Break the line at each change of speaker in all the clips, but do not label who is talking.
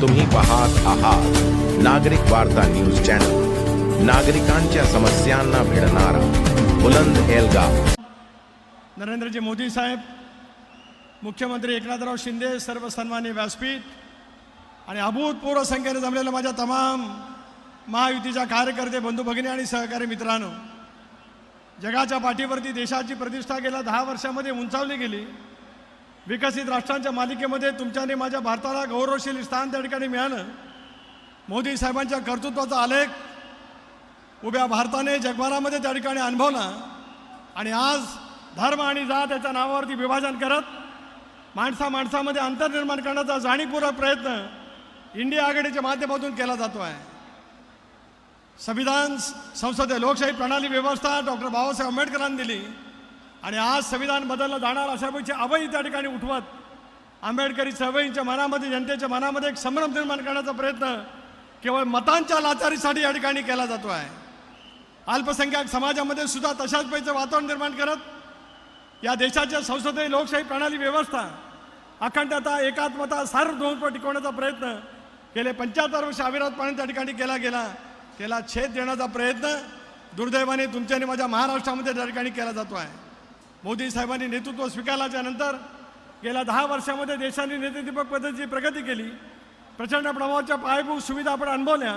तुम्ही पाहत आहात नागरिक वार्ता न्यूज चॅनल, नागरिकांच्या समस्यांना भिडणारा बुलंद एल्गार।
नरेंद्रजी मोदी साहेब, मुख्यमंत्री एकनाथराव शिंदे, सर्व सन्माननीय व्यासपीठ आणि अभूतपूर्व संख्येने जमलेल्या माझ्या तमाम महायुतीच्या कार्यकर्ते, बंधू भगिनी आणि सहकारी मित्रांनो, जगाच्या पाठीवरती देशाची प्रतिष्ठा गेल्या 10 वर्षामध्ये उंचावली गेली। विकसित राष्ट्रांच्या मालिकेमध्ये तुमच्याने माझ्या भारताला गौरवशील स्थान त्या ठिकाणी मिळालं। मोदी साहेबांच्या कर्तृत्वाचा आलेख उभ्या भारताने जगभरामध्ये त्या ठिकाणी अनुभवला आणि आज धर्म आणि जात याच्या नावावरती विभाजन करत माणसामध्ये अंतर निर्माण करण्याचा जाणीवपूर्वक प्रयत्न इंडिया आघाडीच्या माध्यमातून केला जातो आहे। संविधान, संसदीय लोकशाही प्रणाली व्यवस्था डॉक्टर बाबासाहेब आंबेडकरांनी दिली आणि आज संविधान बदललं जाणार अशापेक्षा अवई त्या ठिकाणी उठवत आंबेडकरी चळवळींच्या मनामध्ये, जनतेच्या मनामध्ये एक संभ्रम निर्माण करण्याचा प्रयत्न केवळ मतांच्या लाचारीसाठी या ठिकाणी केला जातो आहे। अल्पसंख्याक समाजामध्ये सुद्धा तशाच पैसे वातावरण निर्माण करत या देशाच्या संसदीय लोकशाही प्रणाली व्यवस्था, अखंडता, एकात्मता, सार्वभौमत्व टिकवण्याचा प्रयत्न गेले 75 वर्ष अविरतपणे त्या ठिकाणी केला गेला। त्याला छेद देण्याचा प्रयत्न दुर्दैवाने तुमच्या आणि माझ्या महाराष्ट्रामध्ये त्या ठिकाणी केला जातो आहे। मोदी साहेबांनी नेतृत्व स्वीकारल्याच्या नंतर गेल्या 10 वर्षामध्ये देशाने नेतृत्वपूर्ण पद्धतीची प्रगती केली। प्रचंड प्रमाणाच्या पायाभूत सुविधा आपण अनुभवल्या।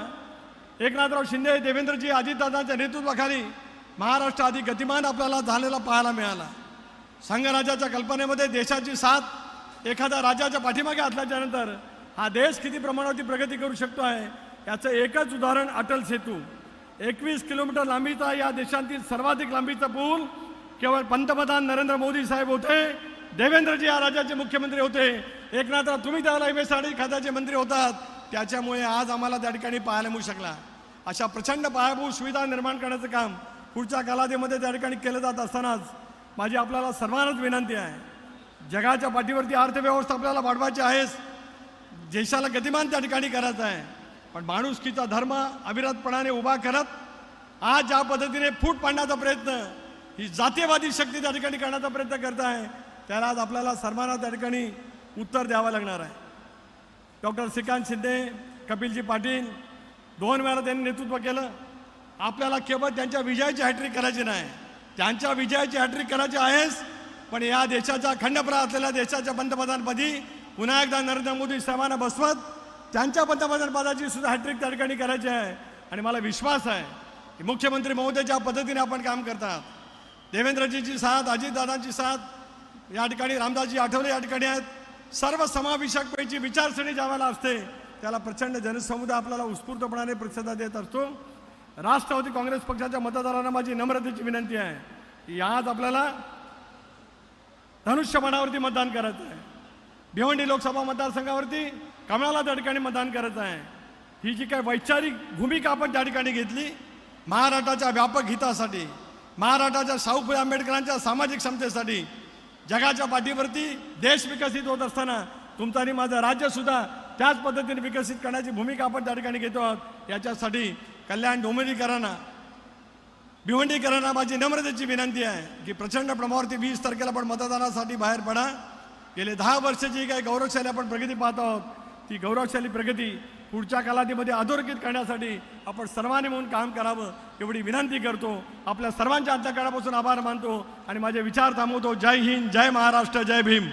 एकनाथराव शिंदे, देवेंद्रजी, अजितदादांच्या नेतृत्वाखाली महाराष्ट्र अधिक गतिमान आपल्याला झालेला पाहायला मिळाला। संघराज्याच्या कल्पनेमध्ये देशाची साथ एखाद्या राज्याच्या पाठीमागे असल्याच्यानंतर हा देश किती प्रमाणावरती प्रगती करू शकतो आहे याचं एकच उदाहरण अटल सेतू। 21 किलोमीटर लांबीचा या देशातील सर्वाधिक लांबीचा पूल केवळ पंतप्रधान नरेंद्र मोदी साहेब होते, देवेंद्रजी या राज्याचे मुख्यमंत्री होते, एकनाथराव तुम्ही त्याला MSRD खात्याचे मंत्री होतात, त्याच्यामुळे आज आम्हाला त्या ठिकाणी पाहायला मिळू शकला। अशा प्रचंड पायाभूत सुविधा निर्माण करण्याचं काम पुढच्या कालावधीमध्ये त्या ठिकाणी केलं जात असतानाच माझी आपल्याला सर्वांनाच विनंती आहे, जगाच्या पाठीवरती अर्थव्यवस्था आपल्याला वाढवायची आहे, देशाला गतिमान त्या ठिकाणी करायचं आहे, पण माणुसकीचा धर्म अविरतपणाने उभा करत आज ज्या पद्धतीने फूट पाडण्याचा प्रयत्न ही जातीयवादी शक्ती त्या ठिकाणी करण्याचा प्रयत्न करत आहे, त्याला आज आपल्याला सर्वांना त्या ठिकाणी उत्तर द्यावं लागणार आहे। डॉक्टर श्रीकांत शिंदे, कपिलजी पाटील 2 वेळा त्यांनी नेतृत्व केलं। आपल्याला केवळ त्यांच्या विजयाची हॅट्रिक करायची नाही, त्यांच्या विजयाची हॅट्रिक करायची आहेच, पण या देशाच्या खंडप्रा असलेल्या देशाच्या पंतप्रधानपदी पुन्हा एकदा नरेंद्र मोदी साहेबांना बसवत त्यांच्या पंतप्रधानपदाची सुद्धा हॅट्रिक त्या ठिकाणी करायची आहे। आणि मला विश्वास आहे की मुख्यमंत्री महोदय ज्या पद्धतीने आपण काम करतात, देवेंद्रजीची साथ, अजितदादांची साथ या ठिकाणी, रामदासजी आठवले या ठिकाणी आहेत, सर्व समावेशकपैकी विचारसरणी ज्यावेळेला असते त्याला प्रचंड जनसमुदाय आपल्याला उत्स्फूर्तपणाने प्रतिसाद देत असतो। राष्ट्रवादी काँग्रेस पक्षाच्या मतदारांना माझी नम्रतेची विनंती आहे की आज आपल्याला धनुष्यबाणावरती मतदान करायचं आहे। भिवंडी लोकसभा मतदारसंघावरती कमळाला त्या ठिकाणी मतदान करायचं आहे। ही जी काही वैचारिक भूमिका आपण त्या ठिकाणी घेतली महाराष्ट्राच्या व्यापक हितासाठी, महाराष्ट्राच्या शाहू फुले आंबेडकरांच्या सामाजिक समतेसाठी, जगाच्या पाठीवरती देश विकसित होत असताना तुमचं आणि माझं राज्यसुद्धा त्याच पद्धतीने विकसित करण्याची भूमिका आपण त्या ठिकाणी घेतो आहोत। याच्यासाठी कल्याण डोंबिवलीकरांना, भिवंडीकरांना माझी नम्रतेची विनंती आहे की प्रचंड प्रमाणावरती 20 तारखेला आपण मतदानासाठी बाहेर पडा। गेले 10 वर्षाची काही गौरवशाली आपण प्रगती पाहत आहोत, ती गौरवशाली प्रगती पुढच्या कालावधीमध्ये अधोरेखित करण्यासाठी आपण सर्वांनी म्हणून काम करावं एवढी विनंती करतो। आपल्या सर्वांच्या अंतःकरणापासून आभार मानतो आणि माझे विचार थांबवतो। जय हिंद, जय महाराष्ट्र, जय भीम।